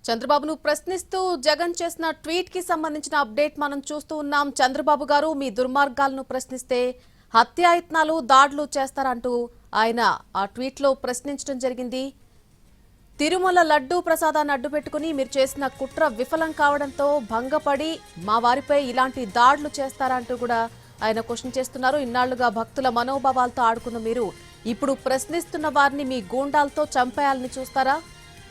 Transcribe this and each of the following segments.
చంద్రబాబును ప్రశ్నిస్తూ జగన్ చేసిన ట్వీట్ కి సంబంధించిన అప్డేట్ మనం చూస్తూ ఉన్నాం. చంద్రబాబు గారు మీ దుర్మార్గాలను ప్రశ్నిస్తే హత్యాయత్నాలు దాడులు చేస్తారంటూ ఆయన ఆ ట్వీట్ లో ప్రశ్నించడం జరిగింది. తిరుమల లడ్డూ ప్రసాదాన్ని అడ్డుపెట్టుకుని మీరు చేసిన కుట్ర విఫలం కావడంతో భంగపడి మా వారిపై ఇలాంటి దాడులు చేస్తారంటూ కూడా ఆయన క్వశ్చన్ చేస్తున్నారు. ఇన్నాళ్లుగా భక్తుల మనోభావాలతో ఆడుకున్న మీరు ఇప్పుడు ప్రశ్నిస్తున్న వారిని మీ గూండాలతో చంపేయాలని చూస్తారా?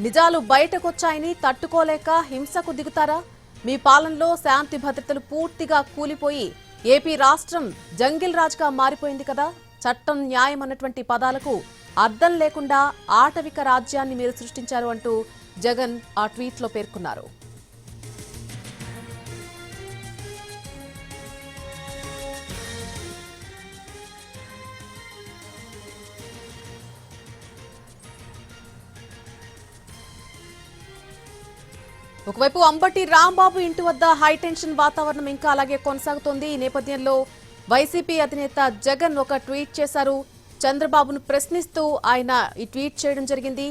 నిజాలు బయటకొచ్చాయని తట్టుకోలేక హింసకు దిగుతారా? మీ పాలనలో శాంతి భద్రతలు పూర్తిగా కూలిపోయి ఏపీ రాష్ట్రం జంగిల్ రాజ్గా మారిపోయింది కదా. చట్టం న్యాయం అన్నటువంటి పదాలకు అర్థం లేకుండా ఆటవిక రాజ్యాన్ని మీరు సృష్టించారు అంటూ జగన్ ఆ ట్వీట్లో పేర్కొన్నారు. ఒకవైపు అంబటి రాంబాబు ఇంటి వద్ద హైటెన్షన్ వాతావరణం ఇంకా అలాగే కొనసాగుతోంది. ఈ నేపథ్యంలో వైసీపీ అధినేత జగన్ ఒక ట్వీట్ చేశారు. చంద్రబాబును ప్రశ్నిస్తూ ఆయన ఈ ట్వీట్ చేయడం జరిగింది.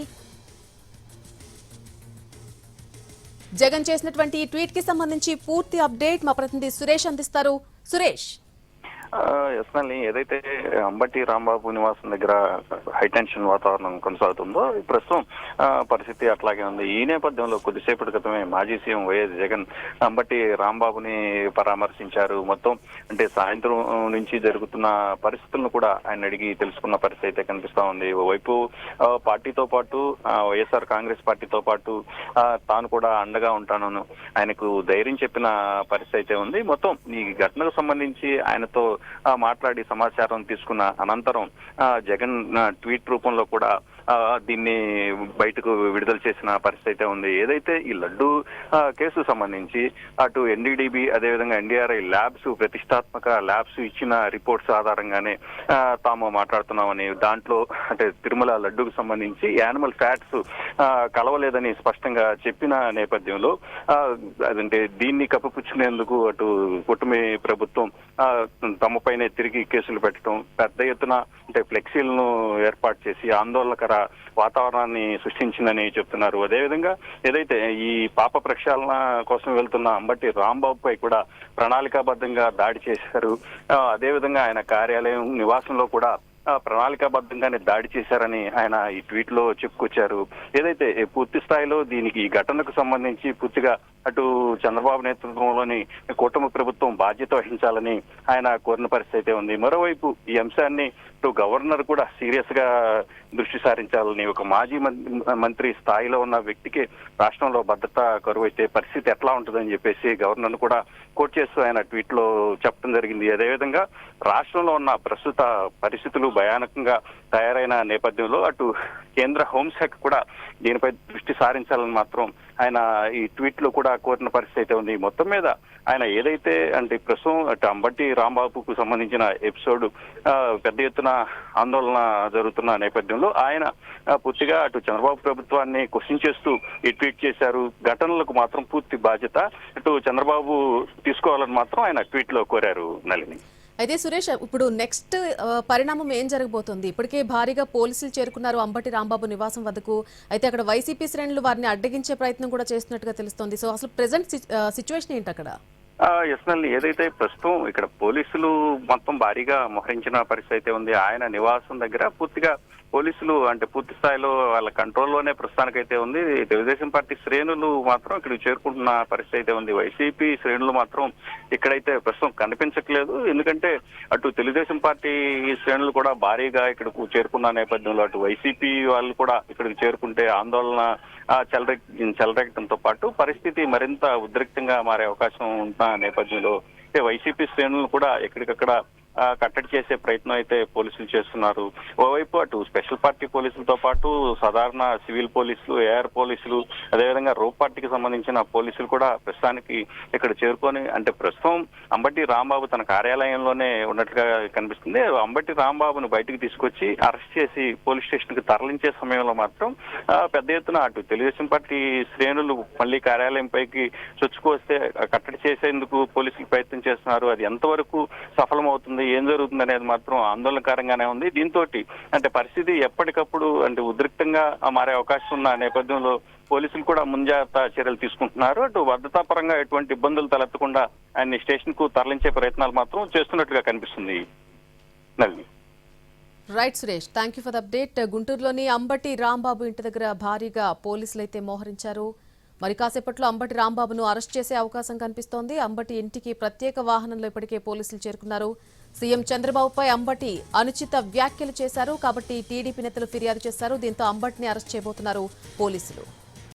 జగన్ చేసినటువంటి ఈ ట్వీట్ కి సంబంధించి పూర్తి అప్డేట్ మా ప్రతినిధి సురేష్ అందిస్తారు. సురేష్, ఏదైతే అంబటి రాంబాబు నివాసం దగ్గర హైటెన్షన్ వాతావరణం కొనసాగుతుందో ప్రస్తుతం పరిస్థితి అట్లాగే ఉంది. ఈ నేపథ్యంలో కొద్దిసేపటి క్రితమే మాజీ సీఎం వైఎస్ జగన్ అంబటి రాంబాబుని పరామర్శించారు. మొత్తం అంటే సాయంత్రం నుంచి జరుగుతున్న పరిస్థితులను కూడా ఆయన అడిగి తెలుసుకున్న పరిస్థితి అయితే కనిపిస్తా ఉంది. ఓవైపు పార్టీతో పాటు వైఎస్ఆర్ కాంగ్రెస్ పార్టీతో పాటు తాను కూడా అండగా ఉంటానని ఆయనకు ధైర్యం చెప్పిన పరిస్థితి అయితే ఉంది. మొత్తం ఈ ఘటనకు సంబంధించి ఆయనతో మాట్లాడి సమాచారం తీసుకున్న అనంతరం జగన్ ట్వీట్ రూపంలో కూడా దీన్ని బయటకు విడుదల చేసిన పరిస్థితి అయితే ఉంది. ఏదైతే ఈ లడ్డు కేసు సంబంధించి అటు ఎన్డీడీబీ అదేవిధంగా ఎన్డీఆర్ఐ ల్యాబ్స్ ప్రతిష్టాత్మక ల్యాబ్స్ ఇచ్చిన రిపోర్ట్స్ ఆధారంగానే తాము మాట్లాడుతున్నామని, దాంట్లో అంటే తిరుమల లడ్డుకు సంబంధించి యానిమల్ ఫ్యాట్స్ కలవలేదని స్పష్టంగా చెప్పిన నేపథ్యంలో అదంటే దీన్ని కప్పిపుచ్చుకునేందుకు అటు కూటమి ప్రభుత్వం తమపైనే తిరిగి కేసులు పెట్టడం, పెద్ద ఎత్తున అంటే ఫ్లెక్సీలను ఏర్పాటు చేసి ఆందోళనకర వాతావరణాన్ని సృష్టించిందని చెప్తున్నారు. అదేవిధంగా ఏదైతే ఈ పాప ప్రక్షాళన కోసం వెళ్తున్న అంబటి రాంబాబుపై కూడా ప్రణాళికాబద్ధంగా దాడి చేశారు. అదేవిధంగా ఆయన కార్యాలయం నివాసంలో కూడా ప్రణాళికాబద్ధంగానే దాడి చేశారని ఆయన ఈ ట్వీట్ లో చెప్పుకొచ్చారు. ఏదైతే పూర్తి స్థాయిలో దీనికి ఈ ఘటనకు సంబంధించి పూర్తిగా అటు చంద్రబాబు నేతృత్వంలోని కూటమి ప్రభుత్వం బాధ్యత వహించాలని ఆయన కోరిన పరిస్థితి ఉంది. మరోవైపు ఈ అంశాన్ని ఇటు గవర్నర్ కూడా సీరియస్ గా దృష్టి సారించాలని, ఒక మాజీ మంత్రి స్థాయిలో ఉన్న వ్యక్తికి రాష్ట్రంలో భద్రత కరువు అయితే పరిస్థితి ఎట్లా ఉంటుందని చెప్పేసి గవర్నర్ కూడా కోట్ చేస్తూ ఆయన ట్వీట్ లో చెప్పడం జరిగింది. అదేవిధంగా రాష్ట్రంలో ఉన్న ప్రస్తుత పరిస్థితులు భయానకంగా తయారైన నేపథ్యంలో అటు కేంద్ర హోంశాఖ కూడా దీనిపై దృష్టి సారించాలని మాత్రం ఆయన ఈ ట్వీట్ లో కూడా కోరిన పరిస్థితి అయితే ఉంది. మొత్తం మీద ఆయన ఏదైతే అంటే ప్రస్తుతం అటు అంబటి రాంబాబుకు సంబంధించిన ఎపిసోడ్ పెద్ద ఎత్తున ఆందోళన జరుగుతున్న నేపథ్యంలో ఆయన పూర్తిగా అటు చంద్రబాబు ప్రభుత్వాన్ని క్వశ్చన్ చేస్తూ ఈ ట్వీట్ చేశారు. ఘటనలకు మాత్రం పూర్తి బాధ్యత ఇటు చంద్రబాబు తీసుకోవాలని మాత్రం ఆయన ట్వీట్ లో కోరారు. నళిని, అయితే సురేష్, ఇప్పుడు నెక్స్ట్ పరిణామం ఏం జరగబోతోంది? ఇప్పటికే భారీగా పోలీసులు చేరుకున్నారు అంబటి రాంబాబు నివాసం వద్దకు. అయితే అక్కడ వైసీపీ శ్రేణులు వారిని అడ్డగించే ప్రయత్నం కూడా చేస్తున్నట్టుగా తెలుస్తోంది. సో అసలు ప్రెసెంట్ సిచ్యువేషన్ ఏంటి అక్కడ? ఏదైతే ప్రస్తుతం ఇక్కడ పోలీసులు మొత్తం భారీగా మోహరించిన పరిస్థితి అయితే ఉంది. ఆయన నివాసం దగ్గర పూర్తిగా పోలీసులు అంటే పూర్తి స్థాయిలో వాళ్ళ కంట్రోల్లోనే ప్రస్తుతానికైతే ఉంది. తెలుగుదేశం పార్టీ శ్రేణులు మాత్రం ఇక్కడికి చేరుకుంటున్న పరిస్థితి అయితే ఉంది. వైసీపీ శ్రేణులు మాత్రం ఇక్కడైతే ప్రస్తుతం కనిపించట్లేదు. ఎందుకంటే అటు తెలుగుదేశం పార్టీ శ్రేణులు కూడా భారీగా ఇక్కడకు చేరుకున్న నేపథ్యంలో అటు వైసీపీ వాళ్ళు కూడా ఇక్కడికి చేరుకుంటే ఆందోళన చెలరేగడంతో పాటు పరిస్థితి మరింత ఉద్రిక్తంగా మారే అవకాశం ఉన్న నేపథ్యంలో వైసీపీ శ్రేణులను కూడా ఎక్కడికక్కడ కట్టడి చేసే ప్రయత్నం అయితే పోలీసులు చేస్తున్నారు. ఓవైపు అటు స్పెషల్ పార్టీ పోలీసులతో పాటు సాధారణ సివిల్ పోలీసులు, ఏఆర్ పోలీసులు, అదేవిధంగా రోప్ పార్టీకి సంబంధించిన పోలీసులు కూడా ప్రస్తుతానికి ఇక్కడ చేరుకొని అంటే ప్రస్తుతం అంబటి రాంబాబు తన కార్యాలయంలోనే ఉన్నట్టుగా కనిపిస్తుంది. అంబటి రాంబాబును బయటకు తీసుకొచ్చి అరెస్ట్ చేసి పోలీస్ స్టేషన్ కి తరలించే సమయంలో మాత్రం పెద్ద ఎత్తున అటు తెలుగుదేశం పార్టీ శ్రేణులు మళ్ళీ కార్యాలయం పైకి చొచ్చుకొస్తే కట్టడి చేసేందుకు పోలీసులు ప్రయత్నం చేస్తున్నారు. అది ఎంతవరకు సఫలమవుతుంది, ఏం జరుగుతుంది అనేది మాత్రం ఆందోళనకరంగానే ఉంది. దీంతో అంటే పరిస్థితి ఎప్పటికప్పుడు అంటే ఉద్రిక్తంగా మారే అవకాశం ఉన్న నేపథ్యంలో పోలీసులు కూడా ముంజాగ్రత్త చర్యలు తీసుకుంటున్నారు. అటు భద్రతా పరంగా ఎటువంటి ఇబ్బందులు తలెత్తకుండా ఆయన్ని స్టేషన్ కు తరలించే ప్రయత్నాలు మాత్రం చేస్తున్నట్టుగా కనిపిస్తుంది. నల్లి. Right Suresh, thank you for the update. గుంటూరులోని అంబటి రాంబాబు ఇంటి దగ్గర భారీగా పోలీసులు అయితే మోహరించారు. మరి కాసేపట్లో అంబటి రాంబాబును అరెస్ట్ చేసే అవకాశం కనిపిస్తోంది. అంబటి ఇంటికి ప్రత్యేక వాహనంలో ఇప్పటికే పోలీసులు చేరుకున్నారు. సీఎం చంద్రబాబుపై అంబటి అనుచిత వ్యాఖ్యలు చేశారు కాబట్టి టీడీపీ నేతలు ఫిర్యాదు చేశారు. దీంతో అంబటిని అరెస్ట్ చేయబోతున్నారు పోలీసులు.